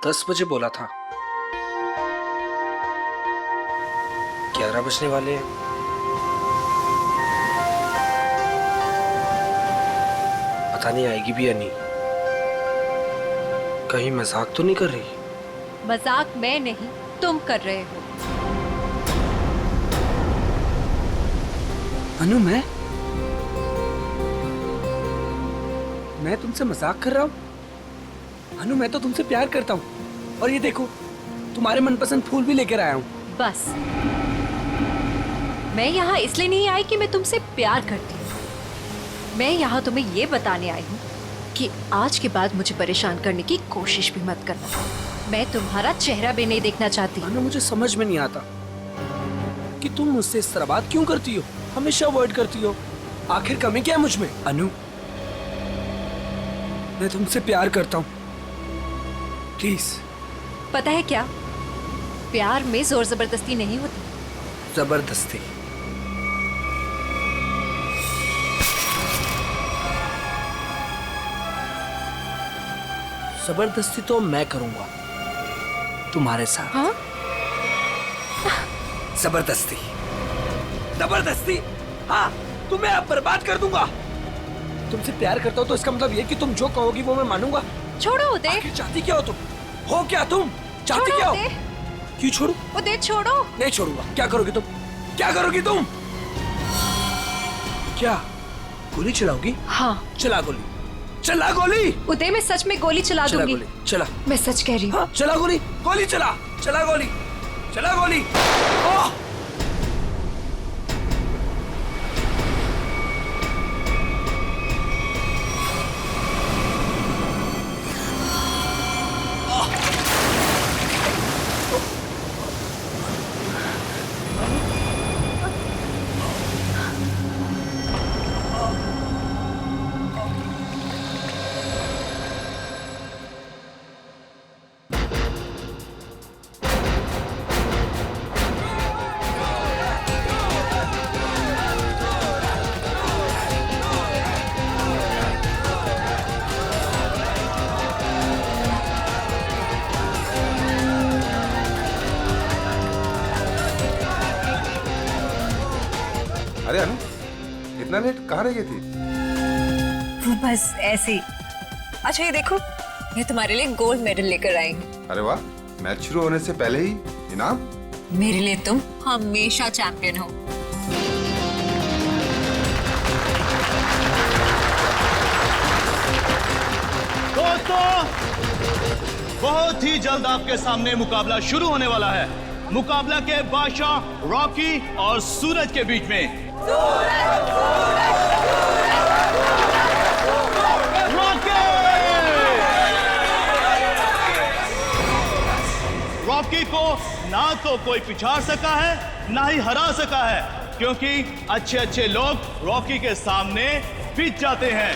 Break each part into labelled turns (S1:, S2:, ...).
S1: 10 बजे बोला था। 11 बजने वाले हैं। पता नहीं आएगी भी या नहीं। कहीं मजाक तो नहीं कर रही?
S2: मजाक मैं नहीं, तुम कर रहे हो।
S1: अनु, मैं तुमसे मजाक कर रहा हूँ? अनु, मैं तो तुमसे प्यार करता हूँ। और ये देखो, तुम्हारे मनपसंद फूल भी लेकर आया हूँ।
S2: बस, मैं यहाँ इसलिए नहीं आई कि मैं तुमसे प्यार करती हूँ। मैं यहाँ तुम्हें ये बताने आई हूँ कि आज के बाद मुझे परेशान करने की कोशिश भी मत करना। मैं तुम्हारा चेहरा भी नहीं देखना चाहती।
S1: अनु, मुझे समझ में नहीं आता कि तुम मुझसे इस तरह बात क्यों करती हो, हमेशा अवॉइड करती हो। आखिर कमी क्या है मुझ में? अनु, मैं तुमसे प्यार करता हूँ, प्लीज।
S2: पता है क्या, प्यार में जोर जबरदस्ती नहीं होती।
S1: जबरदस्ती? जबरदस्ती तो मैं करूंगा तुम्हारे साथ।
S2: हाँ?
S1: जबरदस्ती, जबरदस्ती। हाँ, तुम्हें अब बर्बाद कर दूंगा। तुमसे प्यार करता हूँ तो इसका मतलब ये कि तुम जो कहोगी वो मैं मानूंगा।
S2: छोड़ो उदय।
S1: आखिर चाहती क्या हो तुम? हो क्या तुम? चाहती क्या हो? क्यों छोड़ू?
S2: उदय छोड़ो।
S1: नहीं छोड़ूंगा। क्या करोगी तुम? क्या करोगी तुम? क्या गोली चलाओगी?
S2: हाँ।
S1: चला गोली, चला गोली।
S2: उदय, मैं सच में गोली चला
S1: चला
S2: दूंगी।
S1: गोली, चला।
S2: मैं सच कह रही हूँ।
S1: हाँ, चला गोली, गोली चला, चला गोली, चला गोली। ओह!
S3: अरे अनु, इतना लेट कहाँ रह गई थी?
S4: बस ऐसे ही। अच्छा ये देखो, मैं तुम्हारे लिए गोल्ड मेडल लेकर आई हूँ।
S3: अरे वाह, मैच शुरू होने से पहले ही इनाम?
S4: मेरे लिए तुम हमेशा चैंपियन हो।
S5: दोस्तों, बहुत ही जल्द आपके सामने मुकाबला शुरू होने वाला है। मुकाबला के बादशाह रॉकी और सूरज के बीच में। रॉकी को ना तो कोई पिछाड़ सका है, ना ही हरा सका है, क्योंकि अच्छे अच्छे लोग रॉकी के सामने पिट जाते हैं।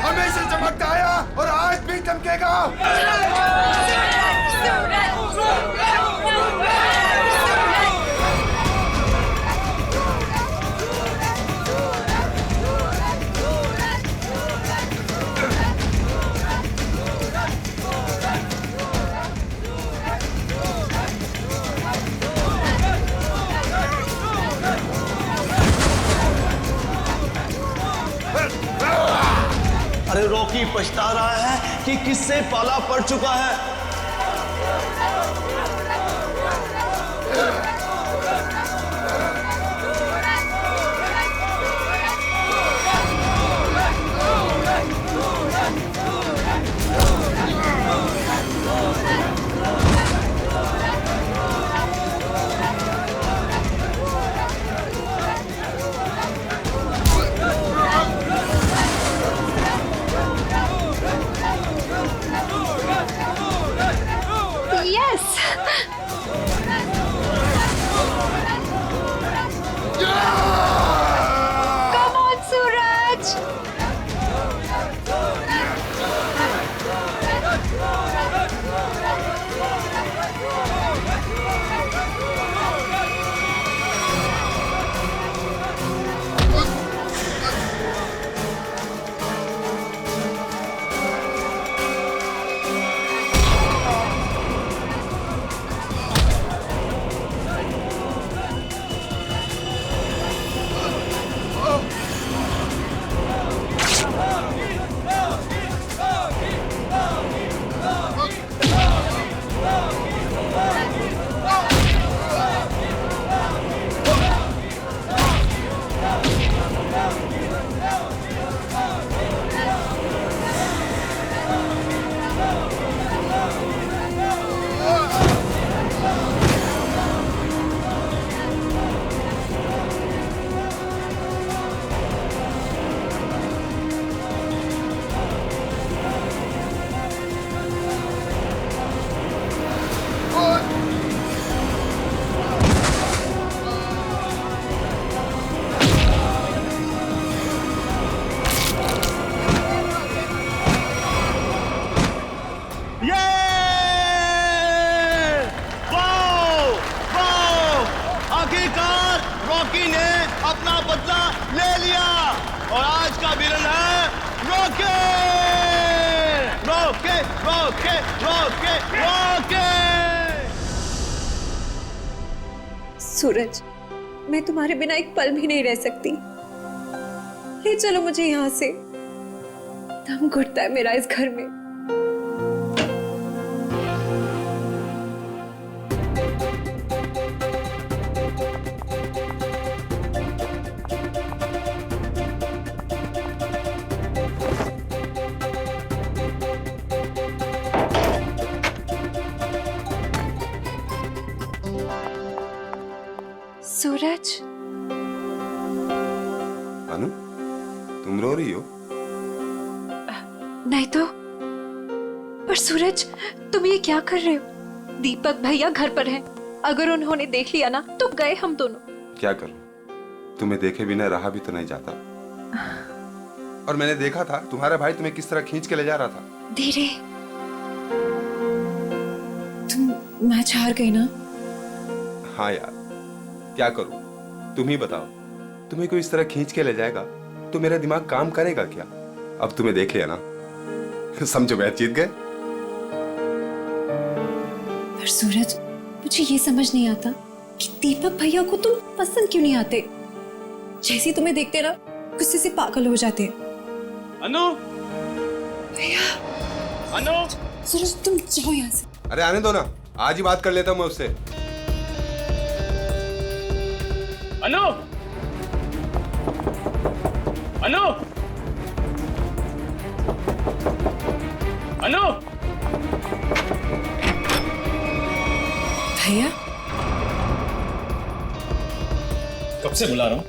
S3: हमेशा चमकता आया और आज भी चमकेगा।
S5: अरे रॉकी पछता रहा है कि किससे पाला पड़ चुका है। आखिरकार रॉकी ने अपना बदला ले लिया और आज का विलन है Rocky. Rocky Rocky Rocky Rocky.
S4: Suraj, मैं तुम्हारे बिना एक पल भी नहीं रह सकती। ले चलो मुझे यहाँ से, दम घुटता है मेरा इस घर में।
S2: सूरज,
S3: अनु, तुम रो रही हो?
S2: नहीं तो। पर सूरज, तुम ये क्या कर रहे हो? दीपक भैया घर पर हैं। अगर उन्होंने देख लिया ना तो गए हम दोनों।
S3: क्या करूं? तुम्हें देखे बिना रहा भी तो नहीं जाता। और मैंने देखा था तुम्हारा भाई तुम्हें किस तरह खींच के ले जा रहा था।
S2: धीरे।
S4: तुम मैच हार गई ना?
S3: हाँ यार, क्या करूं? तुम ही बताओ, तुम्हें कोई इस तरह खींच के ले जाएगा तो मेरा दिमाग काम करेगा क्या? अब तुम्हें देख लिया ना, समझो मैच जीत गए।
S4: पर सूरज, मुझे ये समझ नहीं आता कि दीपक भैया को तुम पसंद क्यों नहीं आते। जैसे ही तुम्हें देखते ना गुस्से से पागल हो जाते हैं।
S5: अनु,
S4: भैया,
S5: अनु,
S4: सूरज तुम जाओ यहाँ से।
S3: अरे आने दो ना, आज ही बात कर लेता हूं मैं उससे।
S5: अनु, अनु, अनु।
S4: भैया,
S6: कब से बुला रहा हूं,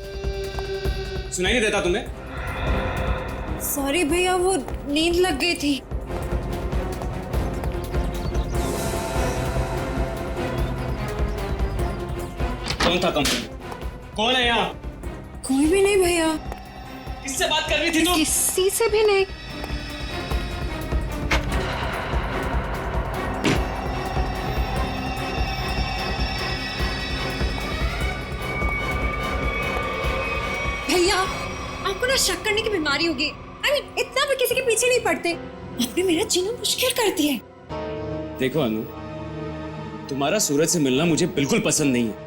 S6: सुनाई नहीं देता तुम्हें?
S4: सॉरी भैया, वो नींद लग गई थी।
S6: कौन था कंपनी? कौन है यहाँ?
S4: कोई भी नहीं भैया।
S6: किससे बात कर रही थी तुम?
S2: किसी से भी नहीं।
S4: भैया, आपको ना शक करने की बीमारी होगी। इतना भी किसी के पीछे नहीं पड़ते। आपने मेरा जीना मुश्किल कर दिया है।
S6: देखो अनु, तुम्हारा सूरज से मिलना मुझे बिल्कुल पसंद नहीं है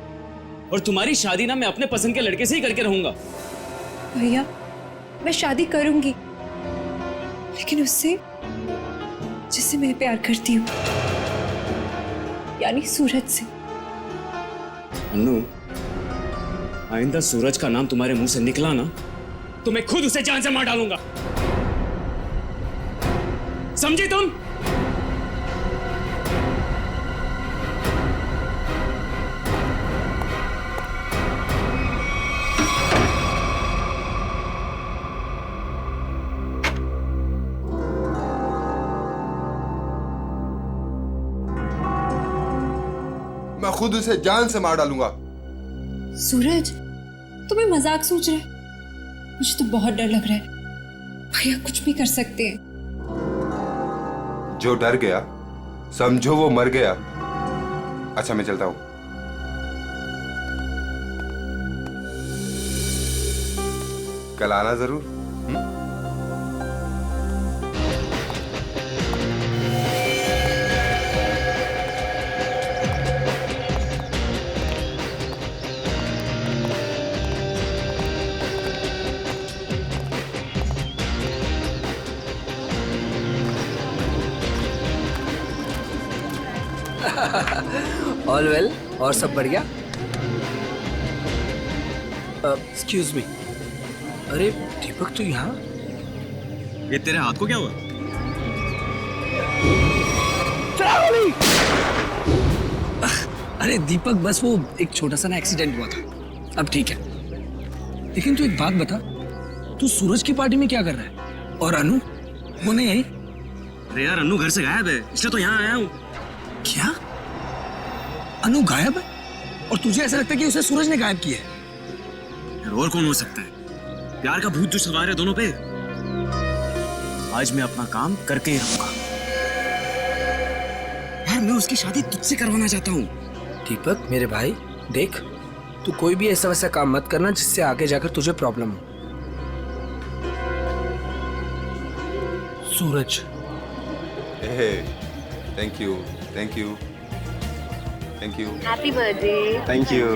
S6: और तुम्हारी शादी ना मैं अपने पसंद के लड़के से ही करके रहूंगा।
S4: भैया, मैं शादी करूंगी, लेकिन उससे जिससे मैं प्यार करती हूँ, यानी सूरज से।
S6: अनु, आइंदा सूरज का नाम तुम्हारे मुंह से निकला ना तो मैं खुद उसे जान से मार डालूंगा। समझी तुम?
S3: मैं खुद उसे जान से मार डालूंगा।
S4: सूरज, तुम्हें मजाक सोच रहे? मुझे तो बहुत डर लग रहा है। भैया कुछ भी कर सकते हैं।
S3: जो डर गया समझो वो मर गया। अच्छा मैं चलता हूं। कल आना जरूर।
S1: ऑल वेल, और सब बढ़िया? एक्सक्यूज मी, अरे दीपक तो यहाँ?
S6: ये तेरे हाथ को क्या हुआ?
S1: अरे दीपक, बस वो एक छोटा सा ना एक्सीडेंट हुआ था, अब ठीक है। लेकिन तू एक बात बता, तू सूरज की पार्टी में क्या कर रहा है? और अनु वो नहीं आई?
S6: अरे यार, अनु घर से गायब है, इसलिए तो यहाँ आया हूँ।
S1: क्या? अनु गायब है? और तुझे ऐसा लगता है कि उसे सूरज ने गायब किया है?
S6: यार और कौन हो सकता है? प्यार का भूत जो सवार है दोनों पे। आज मैं अपना काम करके ही रहूंगा। यार मैं उसकी शादी तुझसे करवाना चाहता हूँ।
S1: दीपक मेरे भाई, देख तू कोई भी ऐसा वैसा काम मत करना जिससे आगे जाकर तुझे प्रॉब्लम हो। Suraj.
S3: Thank you, thank you, thank you,
S4: happy birthday.
S3: Thank you,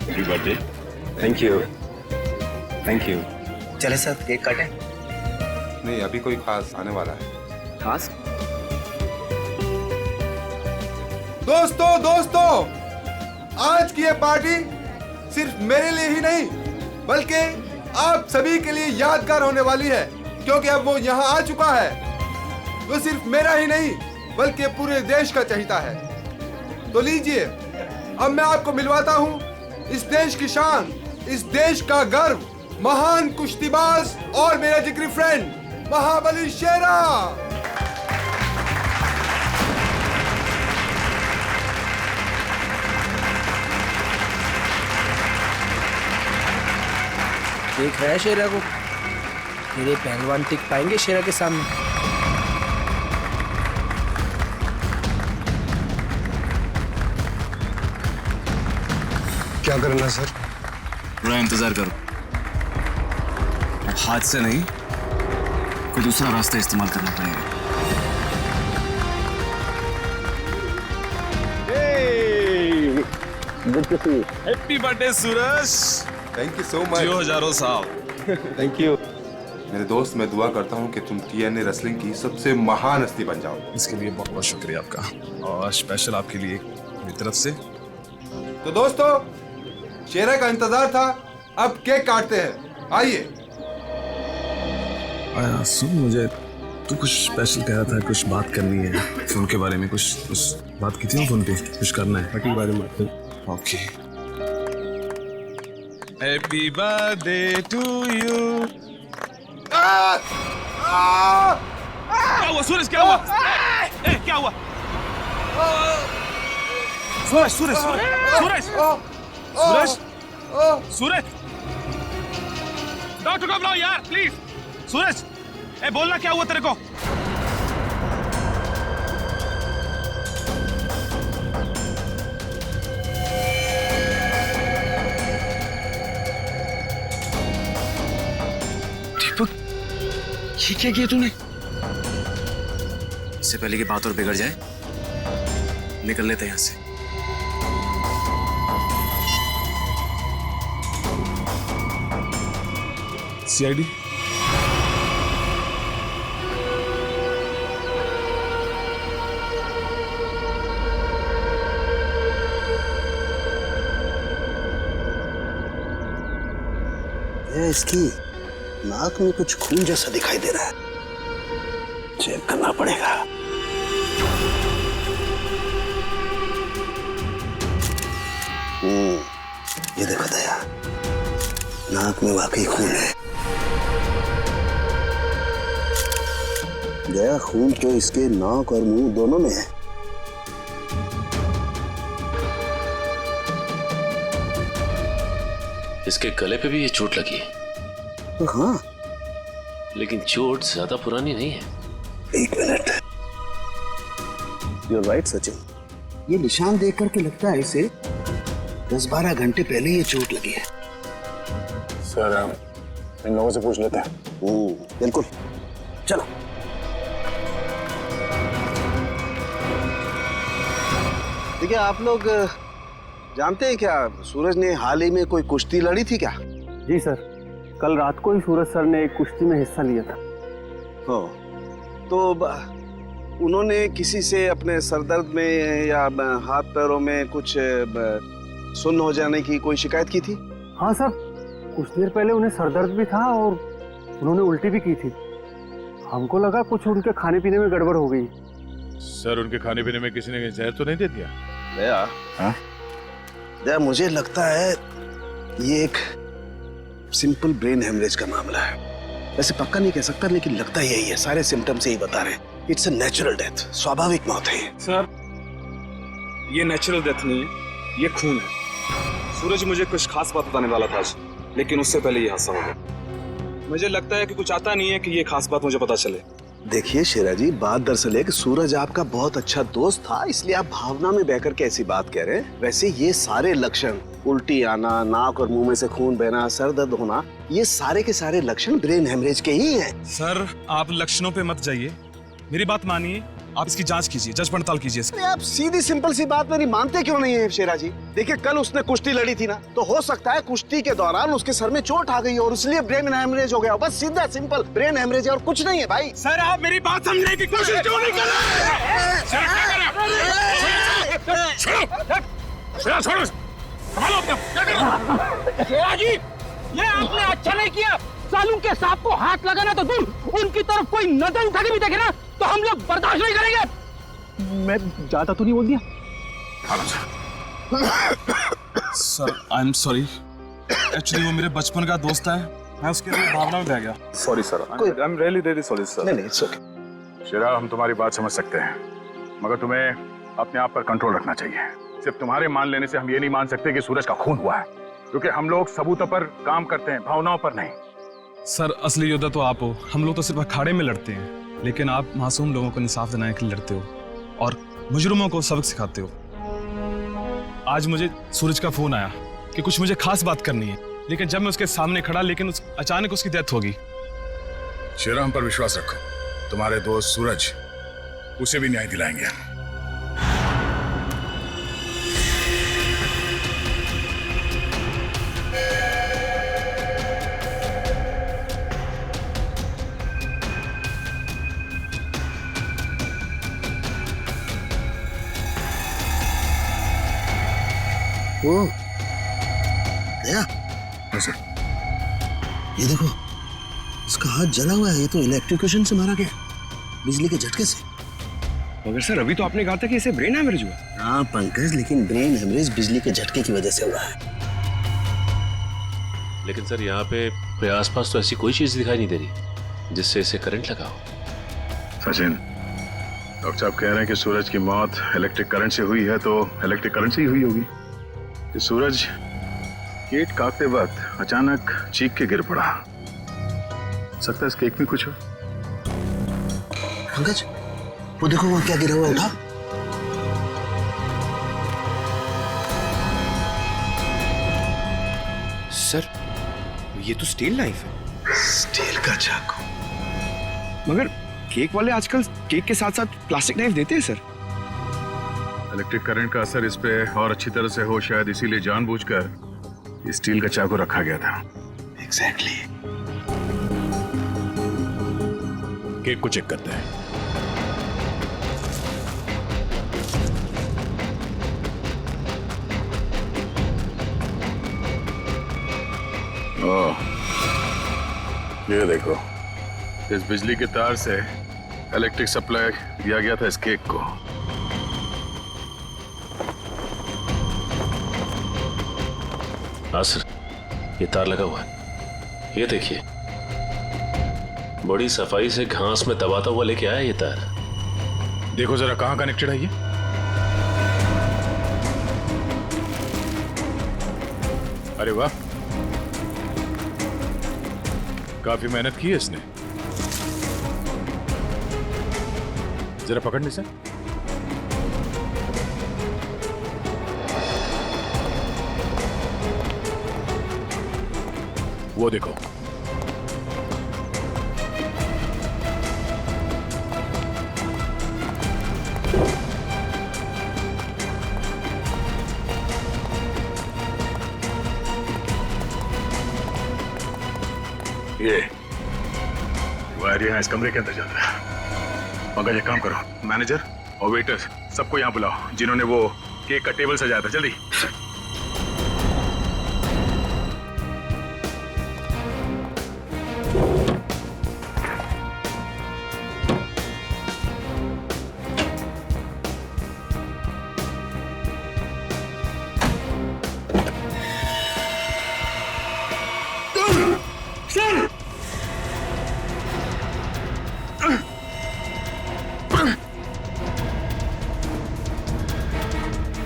S5: happy birthday.
S3: Thank you, thank you.
S7: चले सर केक काटें।
S3: नहीं, अभी कोई खास आने वाला है।
S7: खास
S3: दोस्तों, आज की ये पार्टी सिर्फ मेरे लिए ही नहीं बल्कि आप सभी के लिए यादगार होने वाली है, क्योंकि अब वो यहाँ आ चुका है। वो सिर्फ मेरा ही नहीं बल्कि पूरे देश का चहेता है। तो लीजिए, अब मैं आपको मिलवाता हूँ इस देश की शान, इस देश का गर्व, महान कुश्तीबाज और मेरा जिगरी फ्रेंड महाबली शेरा।
S1: देख रहा है शेरा को? तेरे पहलवान टिक पाएंगे शेरा के सामने?
S8: क्या करना सर?
S6: थोड़ा इंतजार करो। अब हाथ से नहीं, कोई दूसरा रास्ता इस्तेमाल करना पड़ेगा।
S5: Happy birthday Suraj.
S3: Thank you so much.
S5: जियो हजारों साल।
S3: थैंक यू मेरे दोस्त। मैं दुआ करता हूँ कि तुम TNA रेसलिंग की सबसे महान हस्ती बन जाओ।
S5: इसके लिए बहुत बहुत शुक्रिया आपका, और स्पेशल आपके लिए मेरी तरफ से।
S3: तो दोस्तों, शेरा का इंतजार था, अब केक काटते हैं। आइए।
S5: आया सुन, मुझे तू कुछ स्पेशल कह रहा था, कुछ बात करनी है फोन के बारे में। कुछ बात की थी ना फोन पे, कुछ करना है पार्टी के बारे में। Okay. Happy birthday to you. क्या हुआ सूरज? क्या हुआ? क्या हुआ? सूरज सूरज सूरज सूरज सूरज, डॉक्टर को बुलाओ यार प्लीज। सूरज, बोलना क्या हुआ तेरे को?
S1: दीपक, ये क्या किया तूने?
S6: इससे पहले की बात और बिगड़ जाए, निकल लेते हैं यहाँ से।
S5: CID
S8: इसकी नाक में कुछ खून जैसा दिखाई दे रहा है, चेक करना पड़ेगा। ये देखो दया, नाक में वाकई खून है। दया, खून तो इसके नाक और मुंह दोनों में है।
S9: इसके गले पे भी ये चोट लगी है।
S8: तो हाँ,
S9: लेकिन चोट ज्यादा पुरानी नहीं है।
S8: एक मिनट। You're right, Sachin. ये निशान देख करके लगता है इसे 10-12 घंटे पहले ये चोट लगी है।
S7: सर, इन लोगों से पूछ लेते हैं।
S8: बिल्कुल, चलो। देखिए, आप लोग जानते हैं क्या, सूरज ने हाल ही में कोई कुश्ती लड़ी थी क्या?
S10: जी सर, कल रात को ही सूरज सर ने एक कुश्ती में हिस्सा लिया था।
S8: हो, तो उन्होंने किसी से अपने सरदर्द में या हाथ पैरों में कुछ सुन्न हो जाने की कोई शिकायत की थी?
S10: हाँ सर, कुछ देर पहले उन्हें सरदर्द भी था और उन्होंने उल्टी भी की थी। हमको लगा कुछ उनके खाने पीने में गड़बड़ हो गई।
S5: सर, उनके खाने पीने में किसी ने जहर तो नहीं दे दिया?
S8: दया, हाँ? दया, मुझे लगता है ये एक सिंपल ब्रेन हेमरेज का मामला है। वैसे पक्का नहीं कह सकता, लेकिन लगता यही है। सारे सिम्टम्स यही बता रहे हैं। इट्स अ नेचुरल डेथ, स्वाभाविक मौत है।
S6: सर, ये नेचुरल डेथ नहीं है, ये खून है। सूरज मुझे कुछ खास बात बताने वाला था आज, लेकिन उससे पहले ये हादसा हो गया। मुझे लगता है कि कुछ आता नहीं है कि ये खास बात मुझे पता चले।
S8: देखिए शेरा जी, बात दरअसल है कि सूरज आपका बहुत अच्छा दोस्त था, इसलिए आप भावना में बहकर के ऐसी बात कह रहे हैं। वैसे ये सारे लक्षण, उल्टी आना, नाक और मुंह में से खून बहना, सर दर्द होना, ये सारे के सारे लक्षण ब्रेन हेमरेज के ही हैं।
S11: सर आप लक्षणों पे मत जाइए, मेरी बात मानिए, आप इसकी जांच कीजिए, जांच पड़ताल कीजिए इसकी।
S8: आप सीधी सिंपल सी बात मेरी मानते क्यों नहीं है शेरा जी? देखिए कल उसने कुश्ती लड़ी थी ना, तो हो सकता है कुश्ती के दौरान उसके सर में चोट आ गई और इसलिए ब्रेन हेमरेज हो गया। बस सीधा सिंपल ब्रेन हेमरेज है और कुछ नहीं है भाई।
S11: सर आप मेरी बात समझने की कोशिश क्यों नहीं कर रहे?
S10: ये आपने अच्छा नहीं किया। सालू के सांप को हाथ लगाना तो दूर, उनकी तरफ कोई नजर उठा के भी देखे ना तो हम लोग बर्दाश्त नहीं करेंगे। मैं ज्यादा तो नहीं बोल दिया?
S11: Sir I am sorry, actually वो मेरे बचपन का दोस्त है, मैं उसके लिए भावना में बह गया।
S7: Sorry sir, I am really sorry sir.
S8: नहीं इट्स ओके।
S7: शेरा, हम तुम्हारी बात समझ सकते हैं, मगर तुम्हें अपने आप पर कंट्रोल रखना चाहिए। सिर्फ तुम्हारे मान लेने से हम ये नहीं मान सकते कि सूरज का खून हुआ है, क्योंकि हम लोग सबूतों पर काम करते हैं, भावनाओं पर नहीं।
S11: सर असली योद्धा तो आप हो, हम लोग तो सिर्फ अखाड़े में लड़ते हैं, लेकिन आप मासूम लोगों को इंसाफ दिलाने के लिए लड़ते हो और मुजरिमों को सबक सिखाते हो। आज मुझे सूरज का फोन आया कि कुछ मुझे खास बात करनी है, लेकिन जब मैं उसके सामने खड़ा, लेकिन अचानक उसकी डेथ होगी।
S7: शेरा, हम पर विश्वास रखो, तुम्हारे दोस्त सूरज, उसे भी न्याय दिलाएंगे।
S8: ओ, गया? ये देखो, इसका हाथ जला हुआ है। ये तो इलेक्ट्रिक्यूशन से मारा गया, बिजली के झटके से।
S6: मगर सर अभी तो आपने कहा था कि इसे ब्रेन हेमरेज हुआ।
S8: हाँ पंकज, लेकिन ब्रेन हेमरेज बिजली के झटके की वजह से हुआ है।
S9: लेकिन सर यहाँ पे आसपास तो ऐसी कोई चीज दिखाई नहीं दे रही जिससे इसे करंट लगा हो।
S7: सचिन, डॉक्टर साहब कह रहे हैं कि सूरज की मौत इलेक्ट्रिक करंट से हुई है, तो इलेक्ट्रिक करंट से ही हुई होगी। कि सूरज केक काटते वक्त अचानक चीख के गिर पड़ा। सकता है इस केक में कुछ हो।
S8: पंकज, वो देखो वहां क्या गिरा हुआ, उठा।
S6: सर ये तो स्टील नाइफ है।
S8: स्टील का चाकू।
S6: मगर केक वाले आजकल केक के साथ साथ प्लास्टिक नाइफ देते हैं सर।
S7: इलेक्ट्रिक करंट का असर इस पे और अच्छी तरह से हो, शायद इसीलिए जानबूझकर स्टील का चाकू रखा गया था।
S8: एग्जैक्टली।
S7: केक को चेक करते हैं। ओह, ये देखो, इस बिजली के तार से इलेक्ट्रिक सप्लाई दिया गया था इस केक को।
S9: हाँ सर, ये तार लगा हुआ है, ये देखिए, बड़ी सफाई से घास में दबाता हुआ लेके आया ये तार।
S7: देखो जरा कहां कनेक्टेड है ये। अरे वाह, काफी मेहनत की है इसने। जरा पकड़ने से। वो देखो, ये वायर यहाँ इस कमरे के अंदर जाता है। पंकज, एक काम करो, मैनेजर और वेटर सबको यहाँ बुलाओ जिन्होंने वो केक का टेबल सजाया था। जल्दी।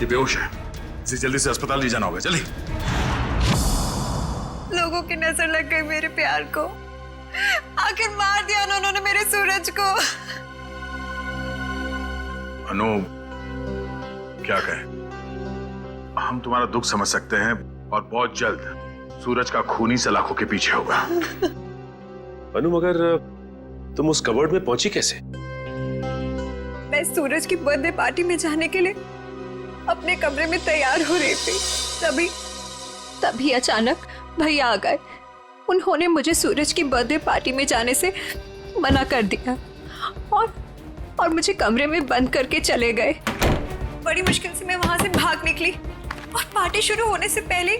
S7: ये बेहोश है, इसे जल्दी से अस्पताल ले जाना होगा। जल्दी।
S4: लोगों की नजर लग गई मेरे प्यार को। आखिर मार दिया ना उन्होंने मेरे सूरज को।
S7: अनु, क्या कहें? हम तुम्हारा दुख समझ सकते हैं और बहुत जल्द सूरज का खूनी सलाखों के पीछे होगा।
S9: अनु, मगर तुम उस कबर्ड में पहुंची कैसे?
S4: मैं सूरज की बर्थडे पार्टी में जाने के लिए अपने कमरे में तैयार हो रही थी, तभी अचानक भैया आ गए। उन्होंने मुझे सूरज की बर्थडे पार्टी में जाने से मना कर दिया और मुझे कमरे में बंद करके चले गए। बड़ी मुश्किल से मैं वहां से भाग निकली और पार्टी शुरू होने से पहले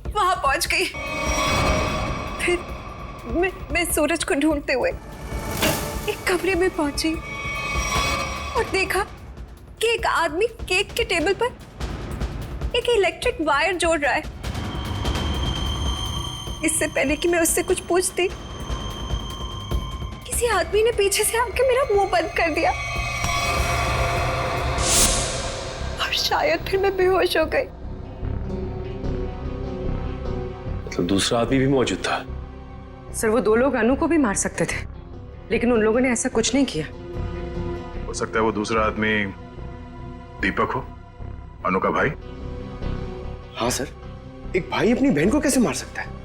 S4: वहां पहुंच गई। फिर मैं सूरज को ढूंढते हुए एक कमरे में पहुंची और देखा कि एक आदमी केक के टेबल पर एक इलेक्ट्रिक वायर जोड़ रहा है। इससे पहले कि मैं उससे कुछ पूछती, किसी आदमी ने पीछे से आके मेरा मुंह बंद कर दिया और शायद फिर मैं बेहोश हो गई।
S9: मतलब दूसरा आदमी भी मौजूद था?
S12: सर, वो 2 लोग अनु को भी मार सकते थे, लेकिन उन लोगों ने ऐसा कुछ नहीं किया।
S7: हो सकता है वो दूसरा आदमी दीपक हो, अनु का भाई।
S8: हाँ सर, एक भाई अपनी बहन को कैसे मार सकता है?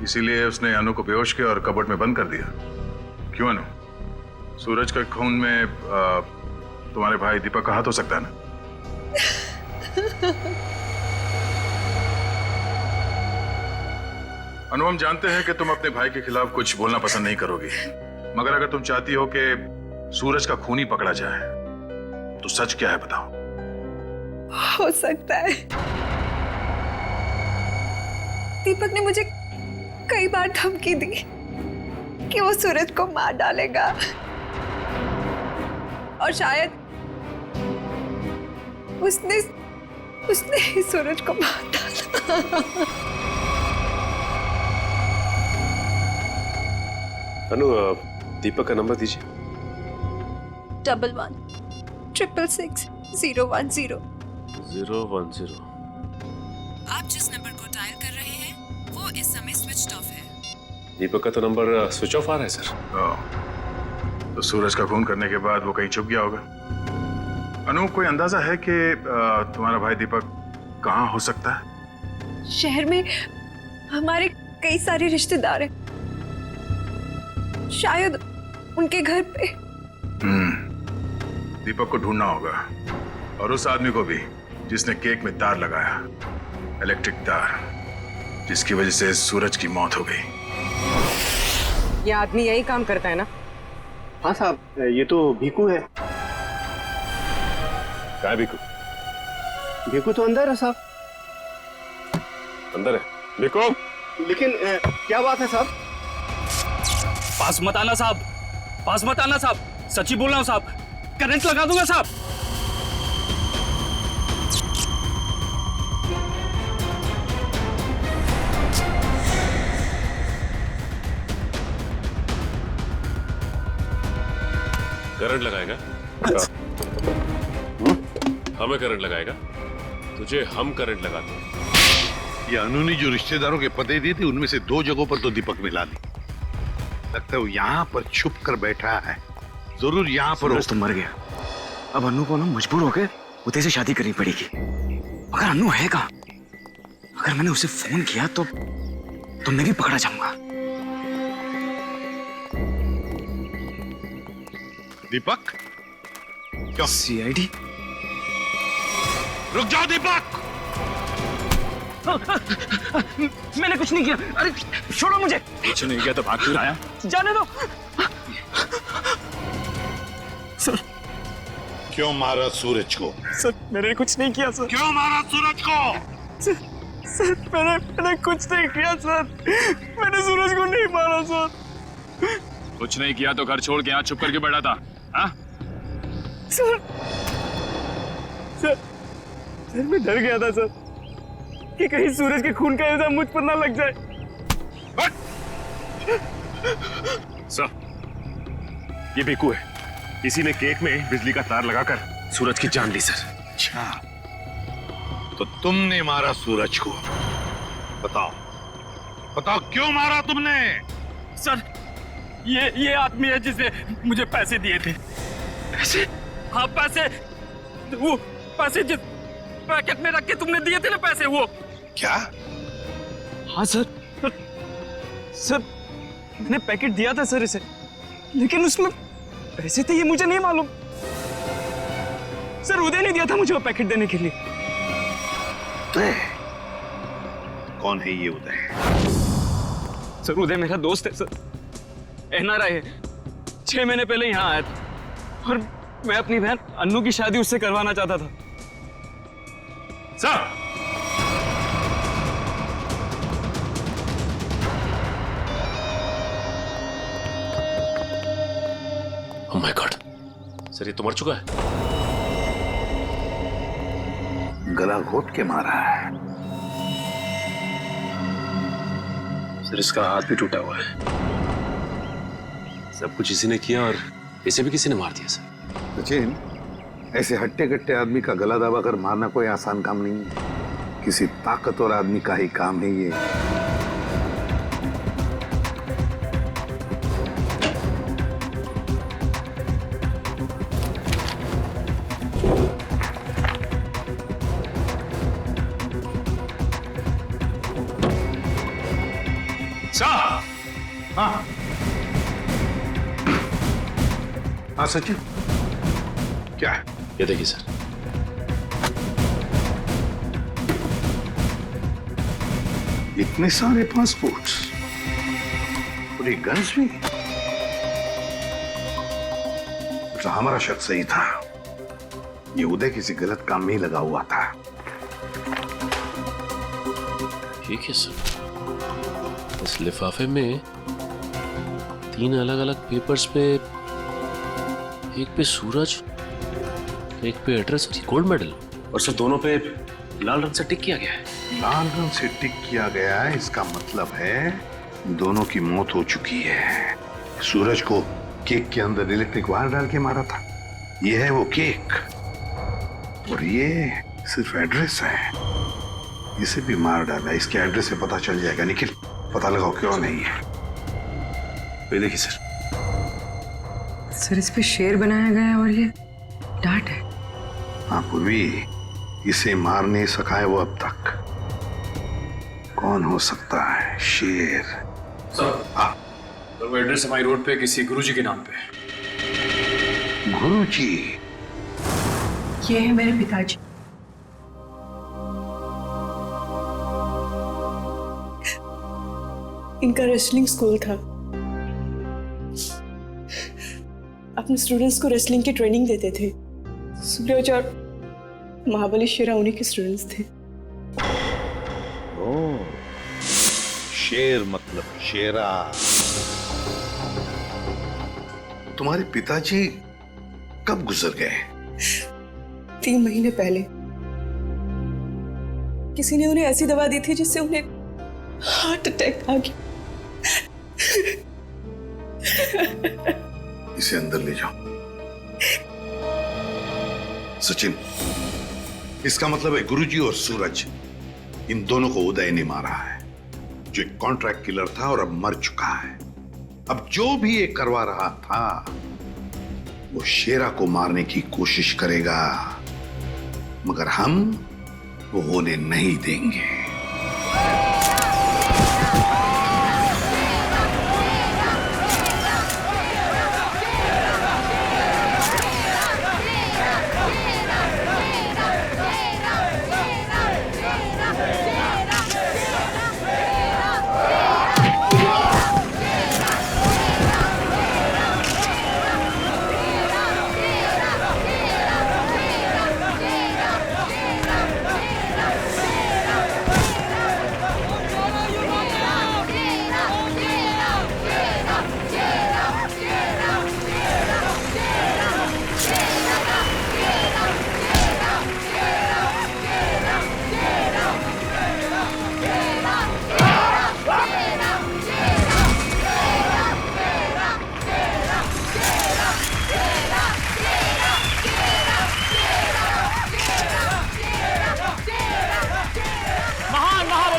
S7: इसीलिए उसने अनु को बेहोश किया और कबर्ड में बंद कर दिया। क्यों अनु? सूरज के खून में तुम्हारे भाई दीपक का हाथ हो सकता है ना? अनु, हम जानते हैं कि तुम अपने भाई के खिलाफ कुछ बोलना पसंद नहीं करोगी, मगर अगर तुम चाहती हो कि सूरज का खूनी पकड़ा जाए तो सच क्या है बताओ।
S4: हो सकता है दीपक ने मुझे कई बार धमकी दी कि वो सूरज को मार डालेगा और शायद उसने ही सूरज को मार डाला।
S9: अनु, दीपक का नंबर दीजिए।
S4: 11 666 010।
S9: 010।
S13: आप जिस नंबर को डायल कर रहे हैं वो इस समय स्विच ऑफ है।
S9: दीपक का तो नंबर स्विच ऑफ आ रहा है सर।
S7: तो सूरज का खून करने के बाद वो कहीं छुप गया होगा। अनु, कोई अंदाजा है कि तुम्हारा भाई दीपक कहाँ हो सकता है?
S4: शहर में हमारे कई सारे रिश्तेदार हैं, शायद उनके घर पे।
S7: दीपक को ढूंढना होगा और उस आदमी को भी जिसने केक में तार लगाया, इलेक्ट्रिक तार, जिसकी वजह से सूरज की मौत हो गई।
S12: ये आदमी यही काम करता है ना?
S8: हाँ साहब, ये तो भीकू है।
S9: क्या है भीकू?
S8: भीकू तो अंदर है साहब।
S9: अंदर है भीकू?
S8: लेकिन क्या बात है साहब?
S10: पास मत आना साहब, पास मत आना साहब, सच्ची बोल रहा हूं साहब, करंट लगा दूंगा साहब।
S9: करंट लगाएगा? हमें करंट लगाएगा? तुझे हम करंट लगाते हैं।
S14: ये अनु ने जो रिश्तेदारों के पते दिए थे उनमें से 2 जगहों पर तो दीपक मिला नहीं। लगता है वो यहाँ पर छुप कर बैठा है, जरूर यहाँ पर।
S6: तो मर गया, अब अनु को ना मजबूर होकर उदय से शादी करनी पड़ेगी। मगर अनु है कहाँ? अगर मैंने उसे फोन किया तो मैं भी पकड़ा जाऊंगा।
S14: दीपक? क्यों?
S6: सीआईडी?
S14: रुक जाओ दीपक!
S10: मैंने कुछ नहीं किया। अरे छोड़ो मुझे।
S6: कुछ नहीं किया तो भाग क्यों आया?
S10: जाने दो।
S14: सर, क्यों मारा सूरज को?
S10: सर, मैंने कुछ नहीं किया सर।
S14: क्यों मारा सूरज को?
S10: सर, मैंने कुछ नहीं किया सर। मैंने सूरज को नहीं मारा सर।
S11: कुछ नहीं किया तो घर छोड़ के यहाँ छुप करके बैठा था? हाँ?
S10: सर, मैं डर गया था सर कि कहीं सूरज के खून का इल्जाम मुझ पर ना लग जाए।
S11: सर, ये भीकू है। इसी ने केक में बिजली का तार लगाकर सूरज की जान ली सर।
S14: अच्छा, तो तुमने मारा सूरज को? बताओ क्यों मारा तुमने?
S10: सर, ये आदमी है जिसने मुझे पैसे दिए थे। पैसे? हाँ पैसे, वो पैसे जिस पैकेट में रख के तुमने दिए थे ना पैसे, वो।
S14: क्या?
S11: हाँ सर, सर मैंने पैकेट दिया था सर इसे, लेकिन उसमें पैसे थे ये मुझे नहीं मालूम। सर उदय ने दिया था मुझे वो पैकेट देने के लिए।
S14: कौन है ये उदय?
S11: सर उदय मेरा दोस्त है सर, एनआरआई है। 6 महीने पहले यहाँ आया था और मैं अपनी बहन अन्नू की शादी उससे करवाना चाहता था।
S14: Sir,
S9: oh my God, sir ये तो मर चुका है।
S14: गला घोट के मारा है।
S9: सर इसका हाथ भी टूटा हुआ है। सब कुछ इसी ने किया और इसे भी किसी ने मार दिया सर।
S14: सचिन, ऐसे हट्टे कट्टे आदमी का गला दबा कर मारना कोई आसान काम नहीं है। किसी ताकतवर आदमी का ही काम है ये। हाँ हाँ सचिन, क्या है?
S9: ये देखिए सर।
S14: इतने सारे पासपोर्ट्स और ये गन्स भी। तो हमारा शक सही था, ये उदय किसी गलत काम में ही लगा हुआ था।
S9: ठीक है सर, इस लिफाफे में 3 अलग-अलग पेपर्स पे, एक पे सूरज, एक पे एड्रेस और गोल्ड मेडल, और सर दोनों पे लाल रंग से टिक किया गया है।
S14: लाल रंग से टिक किया गया है, इसका मतलब है दोनों की मौत हो चुकी है। सूरज को केक के अंदर इलेक्ट्रिक वायर डाल के मारा था, ये है वो केक, और ये सिर्फ एड्रेस है, इसे भी मार डाला। इसके एड्रेस से पता चल जाएगा। निखिल, पता लगाओ क्यों नहीं है।
S9: ये देखिए सर।
S12: सर इस पे शेर बनाया गया है और ये डांट है।
S14: हाँ पूर्वी, इसे मार नहीं सका है वो अब तक। कौन हो सकता है? शेर।
S15: सर, हाँ, तो वो एड्रेस हमारी रोड पे किसी गुरुजी के नाम पे।
S14: गुरुजी?
S12: ये है मेरे पिताजी।
S16: इनका रेसलिंग स्कूल था। अपने स्टूडेंट्स को रेसलिंग की ट्रेनिंग देते थे। सूरज और महाबली शेरा उन्हीं के स्टूडेंट्स थे।
S14: ओह, शेर मतलब शेरा। तुम्हारे पिताजी कब गुजर गए?
S16: 3 महीने पहले। किसी ने उन्हें ऐसी दवा दी थी जिससे उन्हें हार्ट अटैक आ गया।
S14: इसे अंदर ले जाओ। सचिन, इसका मतलब है गुरुजी और सूरज, इन दोनों को उदय ने मारा है, जो एक कॉन्ट्रैक्ट किलर था और अब मर चुका है। अब जो भी ये करवा रहा था वो शेरा को मारने की कोशिश करेगा, मगर हम वो होने नहीं देंगे।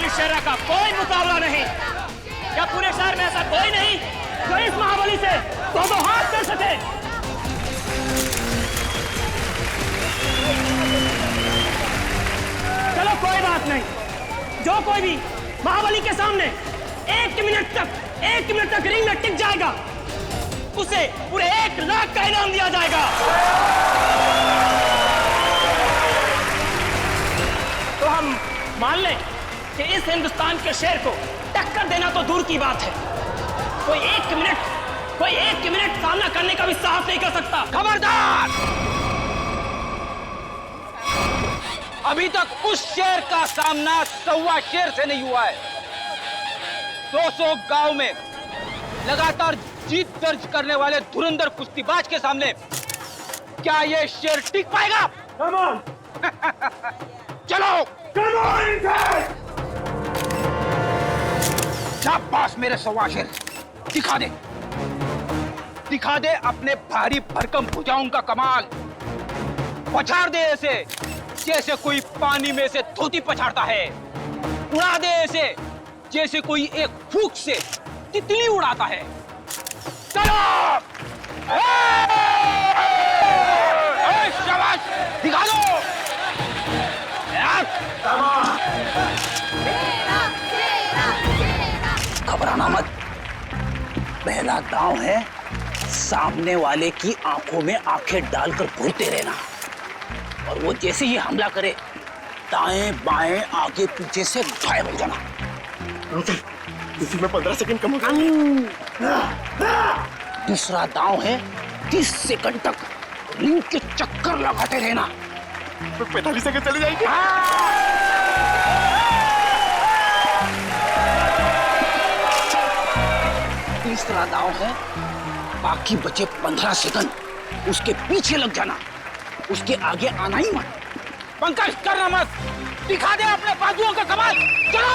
S10: शेरा का कोई मुकाबला नहीं। क्या पूरे शहर में ऐसा कोई नहीं जो इस महाबली से दो हाथ कर सके? चलो कोई बात नहीं, जो कोई भी महाबली के सामने 1 मिनट तक रिंग में टिक जाएगा उसे पूरे 1 लाख का इनाम दिया जाएगा। तो हम मान लें कि इस हिंदुस्तान के शेर को टक्कर देना तो दूर की बात है, कोई एक मिनट सामना करने का भी साहस नहीं कर सकता। खबरदार!
S17: अभी तक उस शेर का सामना 1.25 शेर से नहीं हुआ है। 200 गांव में लगातार जीत दर्ज करने वाले धुरंधर कुश्तीबाज के सामने क्या ये शेर टिक पाएगा? चलो शाबाश मेरे 1.25 शेर, दिखा दे अपने भारी भरकम भुजाओं का कमाल। पछाड़ दे ऐसे जैसे कोई पानी में से धोती पछाड़ता है, उड़ा दे ऐसे जैसे कोई एक फूंक से तितली उड़ाता है। चलो शाबाश, दिखा दो यार।
S18: घबराना मत, पहला दांव है सामने वाले की आंखों में आंखें डालकर घूरते रहना, और वो जैसे ही हमला करे दाएं बाएं आगे पीछे से गायब हो जाना।
S8: इसी में 15 सेकंड कम होगा।
S18: दूसरा दांव है 30 सेकंड तक रिंग के चक्कर लगाते रहना।
S8: 45 सेकंड चले जाएंगे।
S18: तीसरा दांव है बाकी बचे 15 सेकंड उसके पीछे लग जाना, उसके आगे आना ही मत।
S17: पंकज करना मत, दिखा दे अपने बाजुओं का कमाल। चलो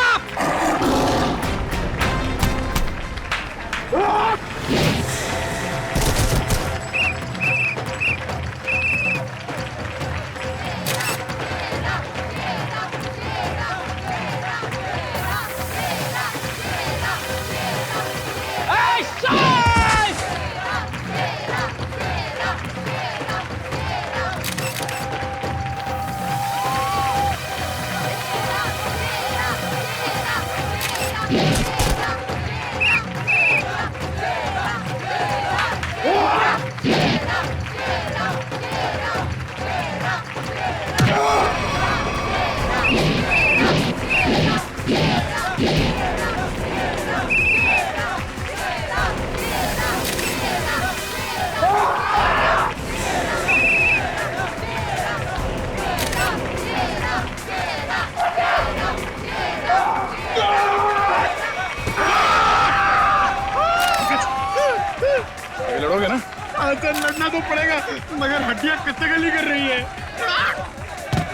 S8: लड़ोगे ना? अच्छा लड़ना तो पड़ेगा, मगर हड्डियां कच्चे गली कर रही है।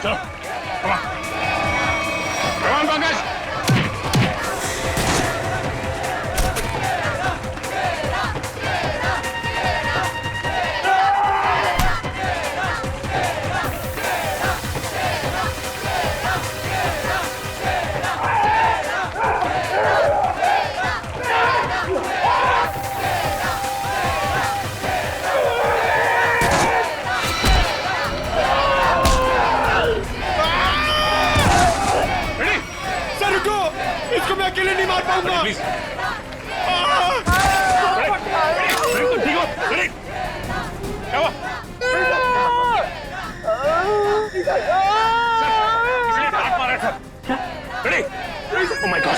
S8: चलो कमान पंकज। अकेले नहीं मार पाऊंगा। Oh my God!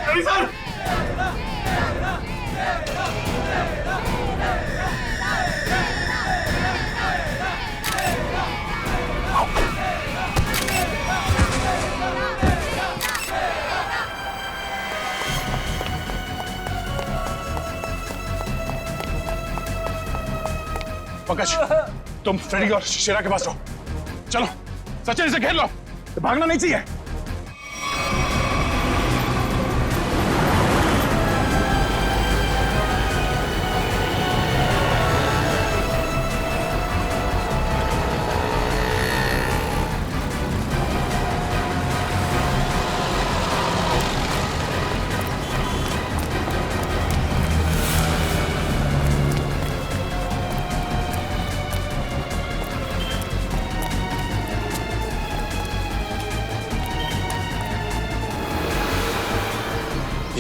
S8: Ready, sir? Pankaj, तुम फ्रेडी और शेरा के पास रहो। चलो सचिन इसे घेर लो, भागना नहीं चाहिए।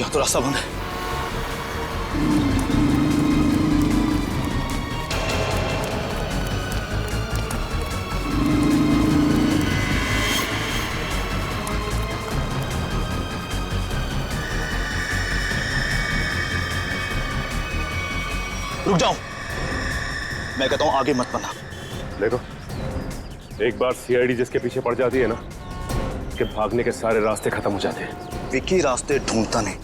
S8: यहाँ तो रास्ता बंद है। रुक जाओ, मैं कहता हूं आगे मत बढ़ना।
S15: देखो, एक बार सीआईडी जिसके पीछे पड़ जाती है ना, कि भागने के सारे रास्ते खत्म हो जाते हैं।
S8: विकी रास्ते ढूंढता नहीं,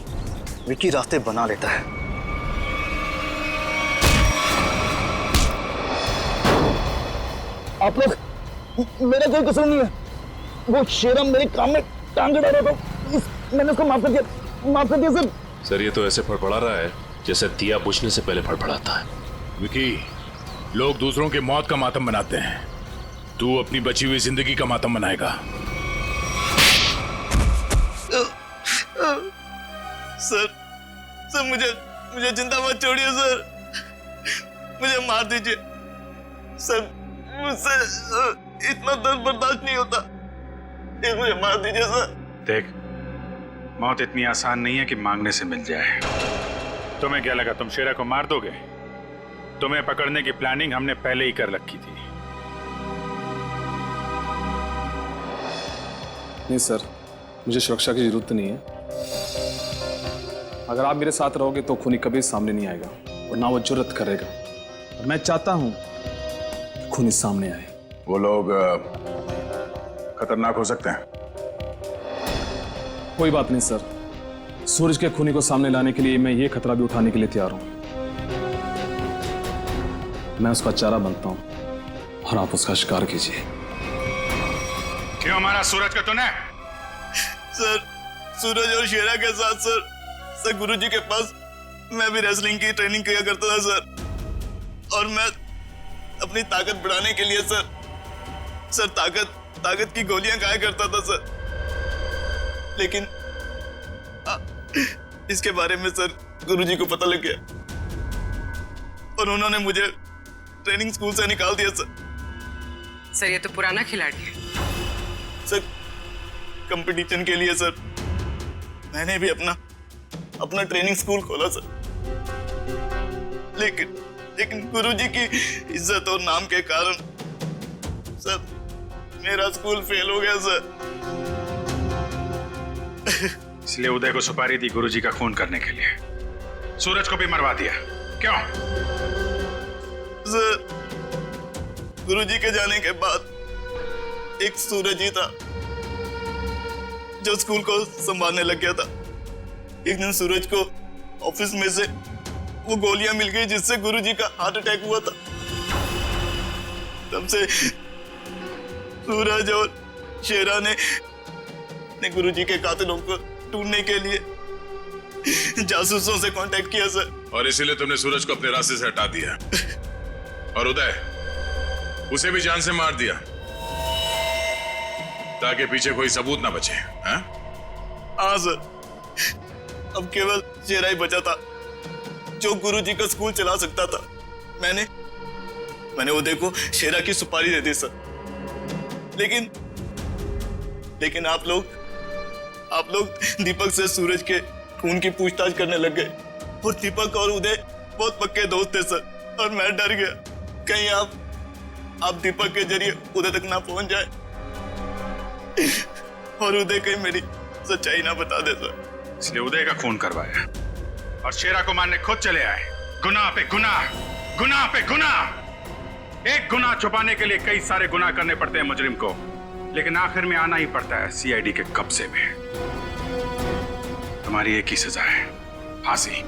S8: विकी रास्ते बना लेता है।
S19: आप लोग, मेरा कोई कसूर नहीं है। वो शेरा मेरे काम में टांग अड़ा रहा था, मैंने उसको माफ कर दिया सर।
S9: सर ये तो ऐसे फड़फड़ा रहा है जैसे दिया बुझने से पहले फड़फड़ाता है।
S14: विकी, लोग दूसरों के मौत का मातम मनाते हैं, तू अपनी बची हुई जिंदगी का मातम मनाएगा।
S19: सर मुझे जिंदा मत छोड़िए सर, मुझे मार दीजिए सर, मुझसे इतना दर्द बर्दाश्त नहीं होता, मुझे मार दीजिए सर।
S7: देख, मौत इतनी आसान नहीं है कि मांगने से मिल जाए। तुम्हें क्या लगा तुम शेरा को मार दोगे? तुम्हें पकड़ने की प्लानिंग हमने पहले ही कर रखी थी।
S11: नहीं सर, मुझे सुरक्षा की जरूरत नहीं है। अगर आप मेरे साथ रहोगे तो खूनी कभी सामने नहीं आएगा और ना वो जुर्रत करेगा। और मैं चाहता हूं कि खूनी सामने आए।
S7: वो लोग खतरनाक हो सकते हैं।
S11: कोई बात नहीं सर, सूरज के खूनी को सामने लाने के लिए मैं ये खतरा भी उठाने के लिए तैयार हूं। मैं उसका चारा बनता हूं और आप उसका शिकार कीजिए।
S7: क्यों मारा सूरज का तूने?
S19: सर, सूरज और शेरा के साथ सर गुरुजी के पास मैं भी रेसलिंग की ट्रेनिंग किया करता था सर, और मैं अपनी ताकत बढ़ाने के लिए सर ताकत की गोलियां खाया करता था सर। लेकिन इसके बारे में सर गुरुजी को पता लग गया और उन्होंने मुझे ट्रेनिंग स्कूल से निकाल दिया सर।
S12: ये तो पुराना खिलाड़ी है
S19: सर। कंपटीशन के लिए सर मैंने भी अपना ट्रेनिंग स्कूल खोला सर, लेकिन गुरुजी की इज्जत और नाम के कारण सर मेरा स्कूल फेल हो गया सर।
S7: इसलिए उदय को सुपारी दी गुरुजी का खून करने के लिए। सूरज को भी मरवा दिया क्यों?
S19: सर, गुरुजी के जाने के बाद एक सूरज ही था जो स्कूल को संभालने लग गया था। एक दिन सूरज को ऑफिस में से वो गोलियां मिल गई जिससे गुरुजी का हार्ट अटैक हुआ था। तब से सूरज और शेरा ने गुरुजी के कातिलों को ढूंढने के लिए जासूसों से कांटेक्ट किया सर।
S14: और इसीलिए तुमने सूरज को अपने रास्ते से हटा दिया और उदय उसे भी जान से मार दिया ताकि पीछे कोई सबूत ना बचे।
S19: हाँ सर, अब केवल शेरा ही बचा था जो गुरुजी का स्कूल चला सकता था। मैंने उदय को शेरा की सुपारी दे दी सर, लेकिन आप लोग दीपक से सूरज के खून की पूछताछ करने लग गए और दीपक और उदय बहुत पक्के दोस्त थे सर, और मैं डर गया कहीं आप दीपक के जरिए उदय तक ना पहुंच जाए और उदय कहीं मेरी सच्चाई ना बता दे सर।
S7: इसलिए उदय का खून करवाया और शेरा को मारने खुद चले आए। गुनाह पे गुनाह, गुनाह पे गुनाह। एक गुनाह छुपाने के लिए कई सारे गुनाह करने पड़ते हैं मुजरिम को, लेकिन आखिर में आना ही पड़ता है सीआईडी के कब्जे में। तुम्हारी एक ही सजा है, फांसी।